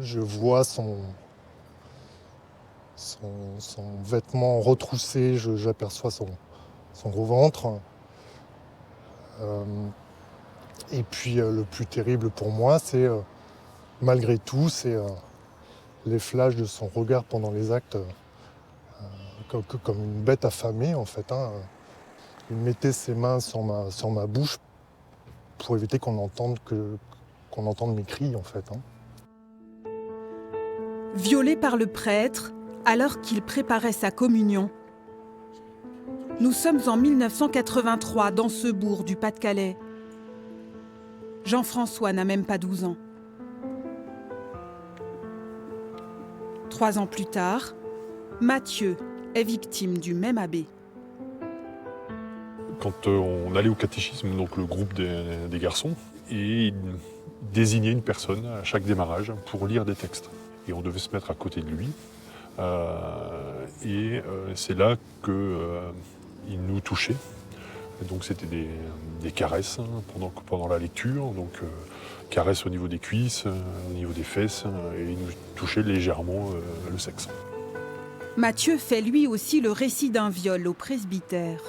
Je vois son vêtement retroussé, j'aperçois son gros ventre. Euh, et puis le plus terrible pour moi, c'est malgré tout, c'est les flashs de son regard pendant les actes, comme une bête affamée en fait, hein. Il mettait ses mains sur ma bouche pour éviter qu'on entende mes cris en fait, hein. Violé par le prêtre alors qu'il préparait sa communion. Nous sommes en 1983 dans ce bourg du Pas-de-Calais. Jean-François n'a même pas 12 ans. 3 ans plus tard, Mathieu est victime du même abbé. Quand on allait au catéchisme, donc le groupe des garçons, et ils désignaient une personne à chaque démarrage pour lire des textes. Et on devait se mettre à côté de lui. C'est là qu'il nous touchait. Et donc c'était des caresses pendant la lecture, donc caresses au niveau des cuisses, au niveau des fesses, et il nous touchait légèrement le sexe. Mathieu fait lui aussi le récit d'un viol au presbytère.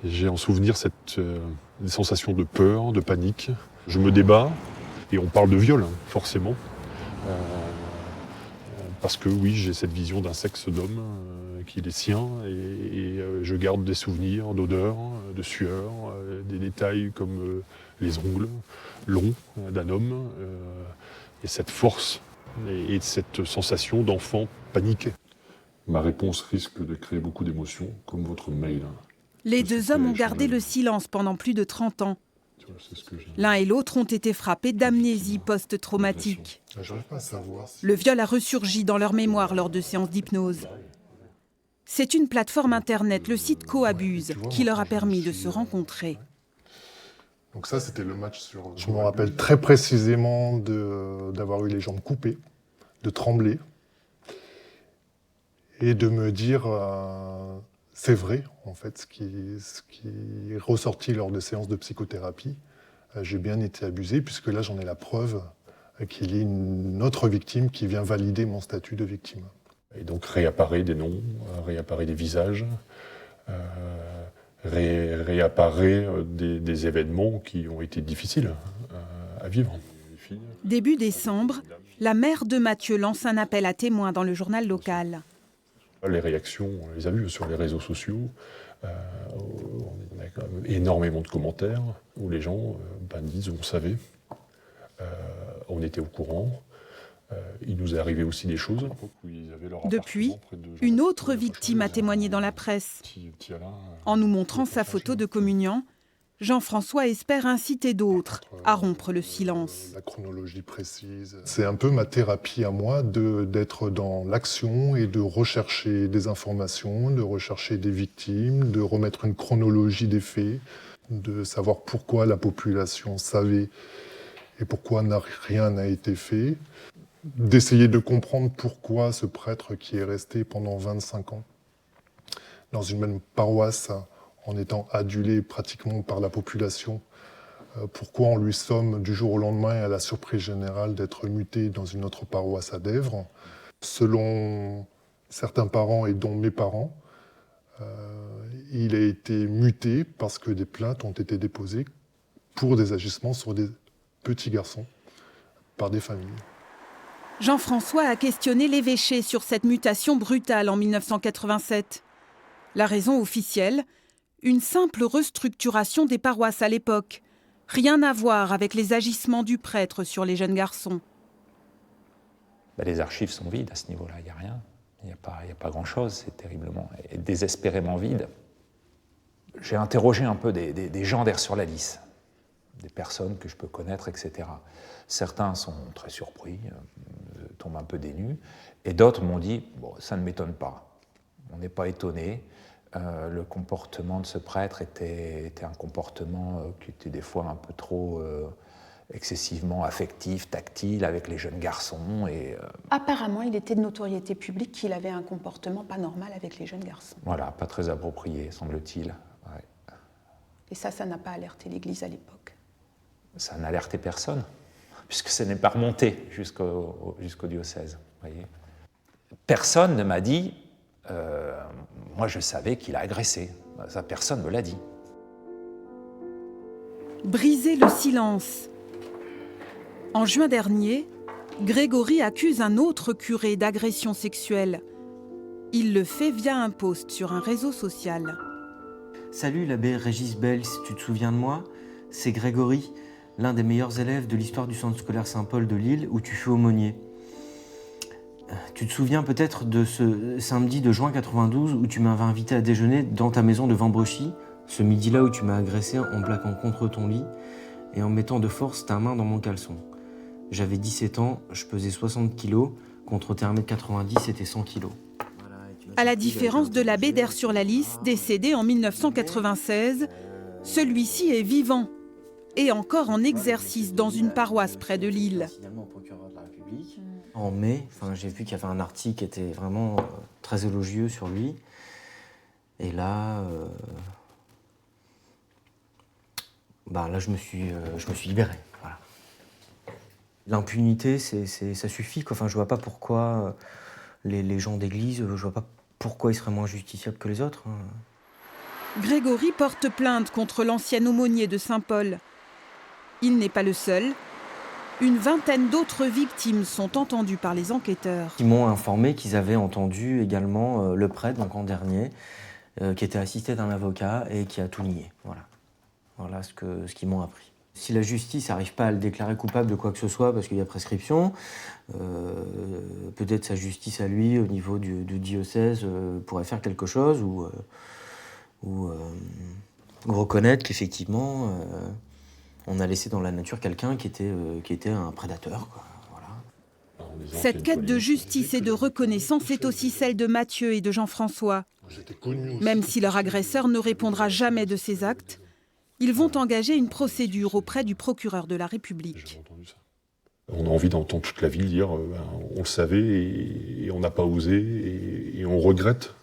J'ai en souvenir des sensations de peur, de panique. Je me débat, et on parle de viol, hein, forcément. Parce que oui, j'ai cette vision d'un sexe d'homme qui est sien, et je garde des souvenirs d'odeur, de sueur, des détails comme les ongles longs d'un homme, et cette force et cette sensation d'enfant paniqué. Ma réponse risque de créer beaucoup d'émotions, comme votre mail. Les deux hommes ont gardé le silence pendant plus de 30 ans. L'un et l'autre ont été frappés d'amnésie post-traumatique. J'arrive pas à savoir. Le viol a ressurgi dans leur mémoire lors de séances d'hypnose. C'est une plateforme internet, le site Coabuse, qui leur a permis de se rencontrer. Donc ça, c'était le match sur... Je me rappelle très précisément d'avoir eu les jambes coupées, de trembler, et de me dire, c'est vrai, en fait, ce qui est ressorti lors des séances de psychothérapie. J'ai bien été abusé, puisque là, j'en ai la preuve qu'il y a une autre victime qui vient valider mon statut de victime. Et donc réapparaît des noms, réapparaît des visages, réapparaît des événements qui ont été difficiles à vivre. Début décembre, la mère de Mathieu lance un appel à témoins dans le journal local. Les réactions, on les a vues sur les réseaux sociaux. On a quand même énormément de commentaires où les gens disent on savait, on était au courant. Il nous est arrivé aussi des choses. Depuis, une autre victime a témoigné dans la presse. En nous montrant sa photo de communion, Jean-François espère inciter d'autres à rompre le silence. La chronologie précise. C'est un peu ma thérapie à moi d'être dans l'action et de rechercher des informations, de rechercher des victimes, de remettre une chronologie des faits, de savoir pourquoi la population savait et pourquoi rien n'a été fait, d'essayer de comprendre pourquoi ce prêtre qui est resté pendant 25 ans dans une même paroisse, en étant adulé pratiquement par la population, pourquoi on lui somme du jour au lendemain et à la surprise générale d'être muté dans une autre paroisse à Dèvres. Selon certains parents et dont mes parents, il a été muté parce que des plaintes ont été déposées pour des agissements sur des petits garçons par des familles. Jean-François a questionné l'évêché sur cette mutation brutale en 1987. La raison officielle, une simple restructuration des paroisses à l'époque. Rien à voir avec les agissements du prêtre sur les jeunes garçons. Les archives sont vides à ce niveau-là, il n'y a rien. Il n'y a pas grand-chose, c'est terriblement et désespérément vide. J'ai interrogé un peu des gens d'Air sur la Lys, des personnes que je peux connaître, etc. Certains sont très surpris, tombent un peu des nues, et d'autres m'ont dit bon, ça ne m'étonne pas. On n'est pas étonné. Le comportement de ce prêtre était un comportement qui était des fois un peu trop excessivement affectif, tactile avec les jeunes garçons. Apparemment, il était de notoriété publique qu'il avait un comportement pas normal avec les jeunes garçons. Voilà, pas très approprié, semble-t-il. Ouais. Et ça n'a pas alerté l'Église à l'époque. Ça n'a alerté personne. puisque ce n'est pas remonté jusqu'au diocèse. Voyez. Personne ne m'a dit, moi je savais qu'il a agressé, ça personne ne me l'a dit. Briser le silence. En juin dernier, Grégory accuse un autre curé d'agression sexuelle. Il le fait via un post sur un réseau social. Salut l'abbé Régis Bels, tu te souviens de moi? C'est Grégory, l'un des meilleurs élèves de l'histoire du centre scolaire Saint-Paul de Lille où tu fais aumônier. Tu te souviens peut-être de ce samedi de juin 92 où tu m'avais invité à déjeuner dans ta maison de Vambrochy, ce midi-là où tu m'as agressé en plaquant contre ton lit et en mettant de force ta main dans mon caleçon. J'avais 17 ans, je pesais 60 kilos, contre tes 1m90 c'était 100 kilos. À la différence de l'abbé d'Aire-sur-la-Lys, décédé en 1996, celui-ci est vivant et encore en exercice dans une paroisse près de Lille. En mai, j'ai vu qu'il y avait un article qui était vraiment très élogieux sur lui. Et là, là je me suis libéré. Voilà. L'impunité, ça suffit, quoi. Enfin, je vois pas pourquoi les gens d'église, je vois pas pourquoi ils seraient moins justiciables que les autres. Grégory porte plainte contre l'ancien aumônier de Saint-Paul. Il n'est pas le seul. Une vingtaine d'autres victimes sont entendues par les enquêteurs. Ils m'ont informé qu'ils avaient entendu également le prêtre, donc en dernier, qui était assisté d'un avocat et qui a tout nié. Voilà ce qu'ils m'ont appris. Si la justice n'arrive pas à le déclarer coupable de quoi que ce soit parce qu'il y a prescription, peut-être sa justice à lui au niveau du diocèse pourrait faire quelque chose ou reconnaître qu'effectivement on a laissé dans la nature quelqu'un qui était un prédateur, quoi. Voilà. Cette quête de justice et de reconnaissance est aussi celle de Mathieu et de Jean-François. Même si leur agresseur ne répondra jamais de ses actes, ils vont engager une procédure auprès du procureur de la République. On a envie d'entendre toute la ville dire on le savait et on n'a pas osé et on regrette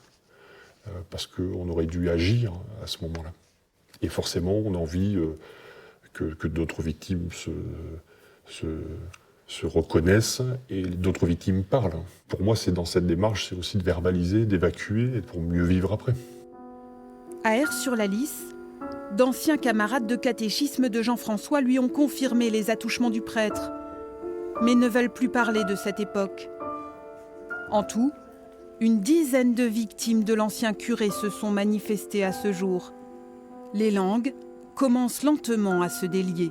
parce qu'on aurait dû agir à ce moment-là. Et forcément, on a envie que d'autres victimes se reconnaissent et d'autres victimes parlent. Pour moi, c'est dans cette démarche, c'est aussi de verbaliser, d'évacuer et pour mieux vivre après. À Aire-sur-la-Lys, d'anciens camarades de catéchisme de Jean-François lui ont confirmé les attouchements du prêtre, mais ne veulent plus parler de cette époque. En tout, une dizaine de victimes de l'ancien curé se sont manifestées à ce jour. Les langues commencent lentement à se délier.